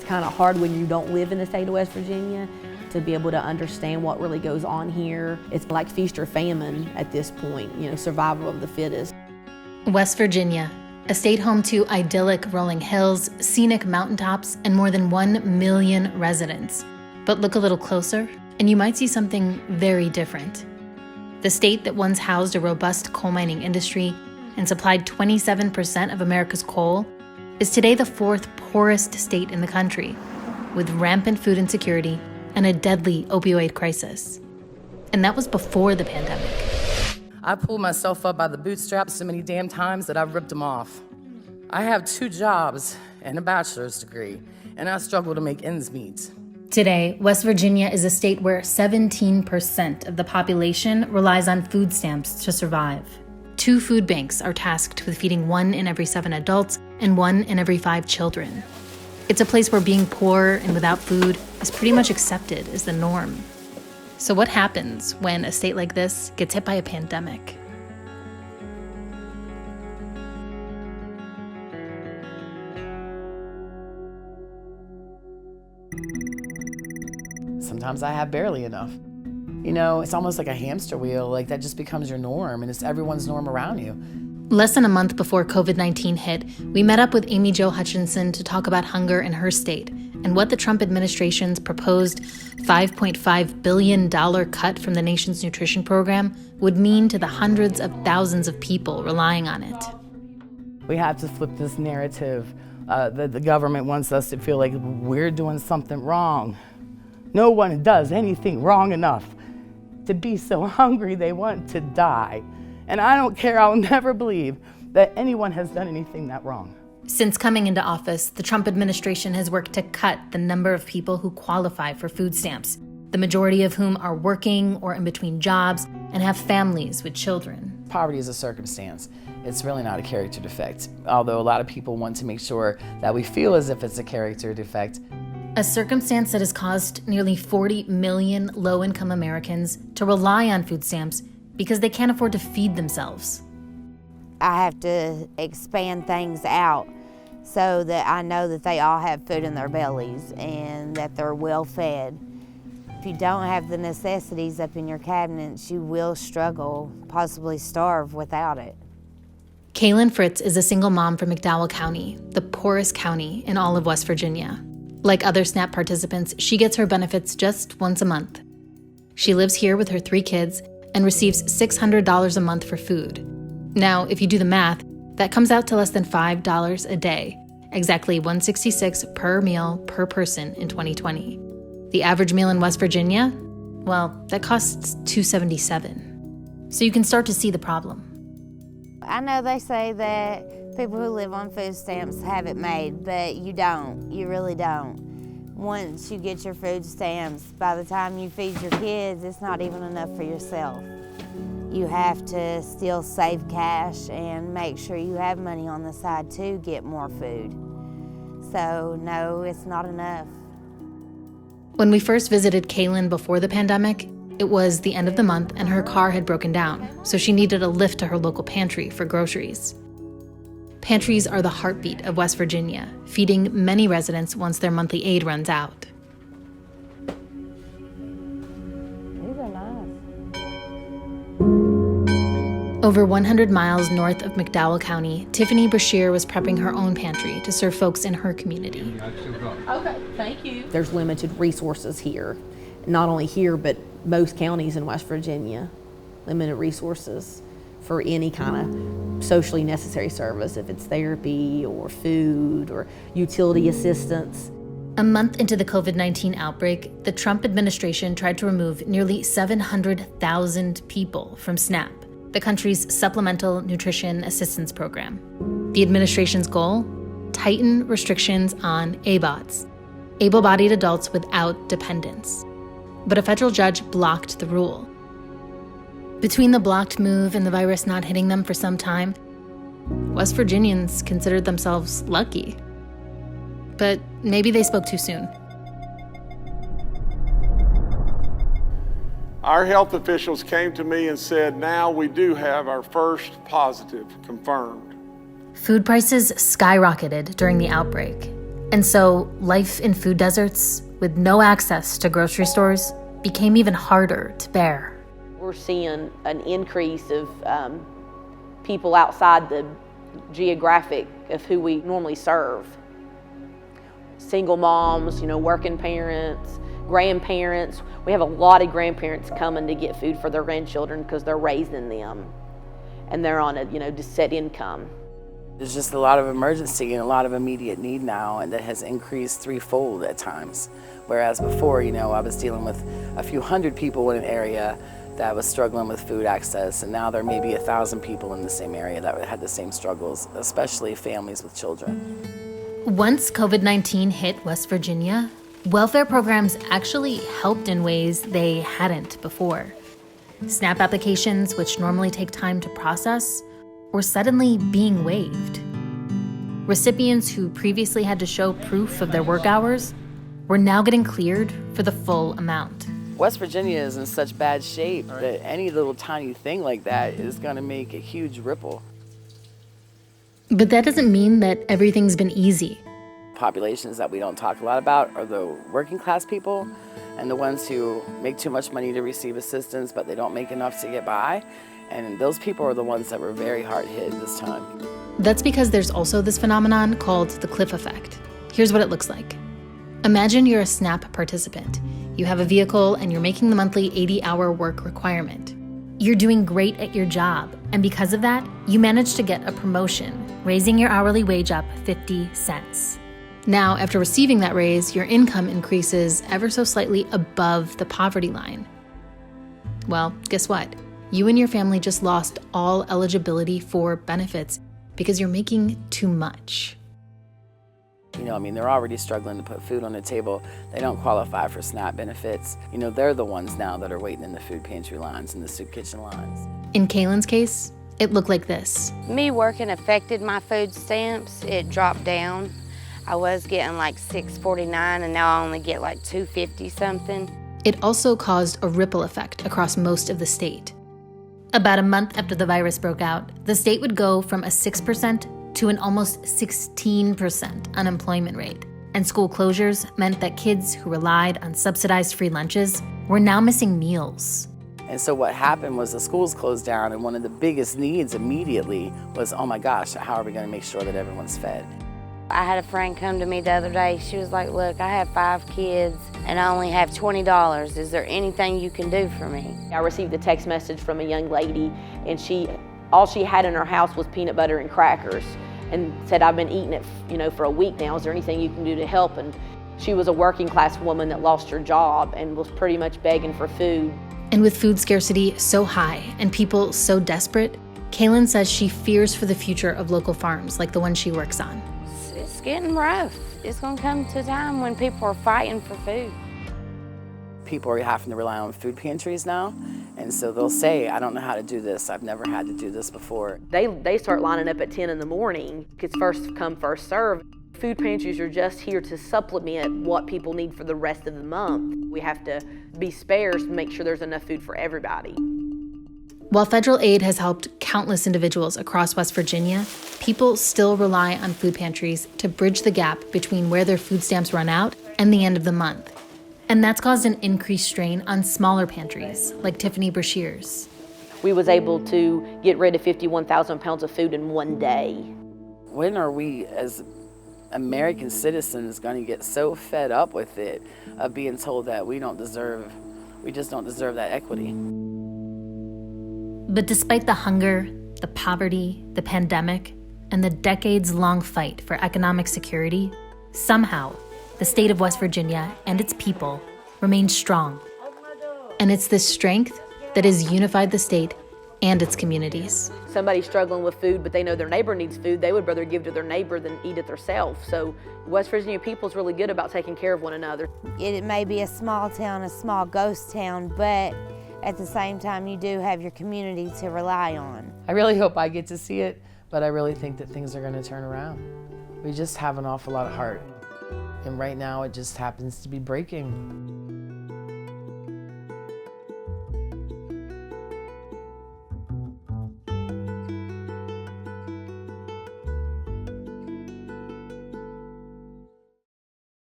kind of hard when you don't live in the state of West Virginia to be able to understand what really goes on here. It's like feast or famine at this point, survival of the fittest. West Virginia, a state home to idyllic rolling hills, scenic mountaintops, and more than 1 million residents. But look a little closer, and you might see something very different. The state that once housed a robust coal mining industry and supplied 27% of America's coal is today the fourth poorest state in the country, with rampant food insecurity and a deadly opioid crisis. And that was before the pandemic. I pulled myself up by the bootstraps so many damn times that I've ripped them off. I have 2 jobs and a bachelor's degree, and I struggle to make ends meet. Today, West Virginia is a state where 17% of the population relies on food stamps to survive. 2 food banks are tasked with feeding 1 in every 7 adults and 1 in every 5 children. It's a place where being poor and without food is pretty much accepted as the norm. So what happens when a state like this gets hit by a pandemic? Sometimes I have barely enough. It's almost like a hamster wheel, like that just becomes your norm, and it's everyone's norm around you. Less than a month before COVID-19 hit, we met up with Amy Joe Hutchinson to talk about hunger in her state and what the Trump administration's proposed $5.5 billion cut from the nation's nutrition program would mean to the hundreds of thousands of people relying on it. We have to flip this narrative that the government wants us to feel like we're doing something wrong. No one does anything wrong enough to be so hungry they want to die. And I don't care, I'll never believe that anyone has done anything that wrong. Since coming into office, the Trump administration has worked to cut the number of people who qualify for food stamps, the majority of whom are working or in between jobs and have families with children. Poverty is a circumstance. It's really not a character defect, although a lot of people want to make sure that we feel as if it's a character defect. A circumstance that has caused nearly 40 million low-income Americans to rely on food stamps because they can't afford to feed themselves. I have to expand things out so that I know that they all have food in their bellies and that they're well fed. If you don't have the necessities up in your cabinets, you will struggle, possibly starve without it. Kailyn Fritz is a single mom from McDowell County, the poorest county in all of West Virginia. Like other SNAP participants, she gets her benefits just once a month. She lives here with her 3 kids and receives $600 a month for food. Now, if you do the math, that comes out to less than $5 a day, exactly $1.66 per meal per person in 2020. The average meal in West Virginia, well, that costs $2.77. So you can start to see the problem. I know they say that people who live on food stamps have it made, but you don't. You really don't. Once you get your food stamps, by the time you feed your kids, it's not even enough for yourself. You have to still save cash and make sure you have money on the side to get more food. So no, it's not enough. When we first visited Kailyn before the pandemic, it was the end of the month and her car had broken down, so she needed a lift to her local pantry for groceries. Pantries are the heartbeat of West Virginia, feeding many residents once their monthly aid runs out. These are nice. Over 100 miles north of McDowell County, Tiffany Brashear was prepping her own pantry to serve folks in her community. Okay, thank you. There's limited resources here. Not only here, but most counties in West Virginia. Limited resources for any kind of socially necessary service, if it's therapy or food or utility assistance. A month into the COVID-19 outbreak, the Trump administration tried to remove nearly 700,000 people from SNAP, the country's supplemental nutrition assistance program. The administration's goal? Tighten restrictions on ABOTs, able-bodied adults without dependents. But a federal judge blocked the rule. Between the blocked move and the virus not hitting them for some time, West Virginians considered themselves lucky. But maybe they spoke too soon. Our health officials came to me and said, now we do have our first positive confirmed. Food prices skyrocketed during the outbreak. And so life in food deserts with no access to grocery stores became even harder to bear. We're seeing an increase of people outside the geographic of who we normally serve. Single moms, working parents, grandparents. We have a lot of grandparents coming to get food for their grandchildren because they're raising them and they're on a just set income. There's just a lot of emergency and a lot of immediate need now, and that has increased threefold at times. Whereas before, I was dealing with a few hundred people in an area that was struggling with food access, and now there may be 1,000 people in the same area that had the same struggles, especially families with children. Once COVID-19 hit West Virginia, welfare programs actually helped in ways they hadn't before. SNAP applications, which normally take time to process, were suddenly being waived. Recipients who previously had to show proof of their work hours were now getting cleared for the full amount. West Virginia is in such bad shape that any little tiny thing like that is going to make a huge ripple. But that doesn't mean that everything's been easy. Populations that we don't talk a lot about are the working class people and the ones who make too much money to receive assistance, but they don't make enough to get by. And those people are the ones that were very hard hit this time. That's because there's also this phenomenon called the cliff effect. Here's what it looks like. Imagine you're a SNAP participant. You have a vehicle and you're making the monthly 80-hour work requirement. You're doing great at your job, and because of that, you manage to get a promotion, raising your hourly wage up 50 cents. Now, after receiving that raise, your income increases ever so slightly above the poverty line. Well, guess what? You and your family just lost all eligibility for benefits because you're making too much. They're already struggling to put food on the table. They don't qualify for SNAP benefits. They're the ones now that are waiting in the food pantry lines and the soup kitchen lines. In Kailyn's case, it looked like this. Me working affected my food stamps. It dropped down. I was getting like $6.49 and now I only get like $2.50 something. It also caused a ripple effect across most of the state. About a month after the virus broke out, the state would go from a 6% to an almost 16% unemployment rate. And school closures meant that kids who relied on subsidized free lunches were now missing meals. And so what happened was the schools closed down, and one of the biggest needs immediately was, oh my gosh, how are we going to make sure that everyone's fed? I had a friend come to me the other day. She was like, look, I have 5 kids and I only have $20. Is there anything you can do for me? I received a text message from a young lady, and all she had in her house was peanut butter and crackers, and said, I've been eating it for a week now. Is there anything you can do to help? And she was a working class woman that lost her job and was pretty much begging for food. And with food scarcity so high and people so desperate, Kailyn says she fears for the future of local farms like the one she works on. It's getting rough. It's gonna come to a time when people are fighting for food. People are having to rely on food pantries now, and so they'll say, I don't know how to do this. I've never had to do this before. They start lining up at 10 in the morning. It's first come, first serve. Food pantries are just here to supplement what people need for the rest of the month. We have to be spares to make sure there's enough food for everybody. While federal aid has helped countless individuals across West Virginia, people still rely on food pantries to bridge the gap between where their food stamps run out and the end of the month. And that's caused an increased strain on smaller pantries, like Tiffany Brashear's. We was able to get rid of 51,000 pounds of food in one day. When are we, as American citizens, going to get so fed up with it, of being told that we just don't deserve that equity? But despite the hunger, the poverty, the pandemic, and the decades-long fight for economic security, somehow, the state of West Virginia and its people remain strong. And it's this strength that has unified the state and its communities. Somebody struggling with food, but they know their neighbor needs food, they would rather give to their neighbor than eat it themselves. So West Virginia people's really good about taking care of one another. It may be a small town, a small ghost town, but at the same time, you do have your community to rely on. I really hope I get to see it, but I really think that things are going to turn around. We just have an awful lot of heart. And right now, it just happens to be breaking.